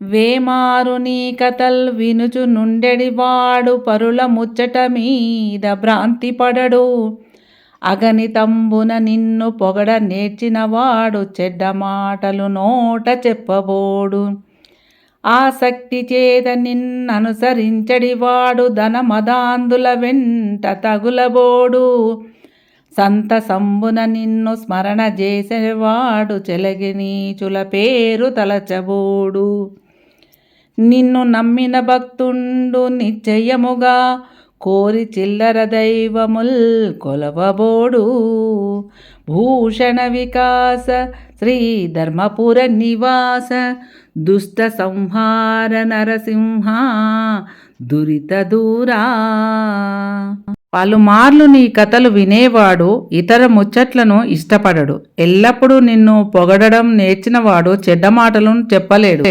వేమారు నీ కథల్ వినుచు నుండెడివాడు పరుల ముచ్చట మీద భ్రాంతి పడడు. అగణితంబున నిన్ను పొగడ నేర్చినవాడు చెడ్డ మాటలు నోట చెప్పబోడు. ఆసక్తి చేత నిన్ననుసరించడివాడు ధనమదాందుల వెంట తగులబోడు. సంతసంబున నిన్ను స్మరణ చేసేవాడు చెలగి నీచుల పేరు తలచబోడు. నిన్ను నమ్మిన భక్తుండు నిశ్చయముగా కోరి చిల్లర దైవముల్ కొలవబోడు. భూషణ వికాస శ్రీ ధర్మపుర నివాస దుష్ట సంహార నరసింహ దురిత దూరా. పలుమార్లు నీ కథలు వినేవాడు ఇతర ముచ్చట్లను ఇష్టపడడు. ఎల్లప్పుడూ నిన్ను పొగడడం నేర్చినవాడు చెడ్డ మాటలను చెప్పలేడు.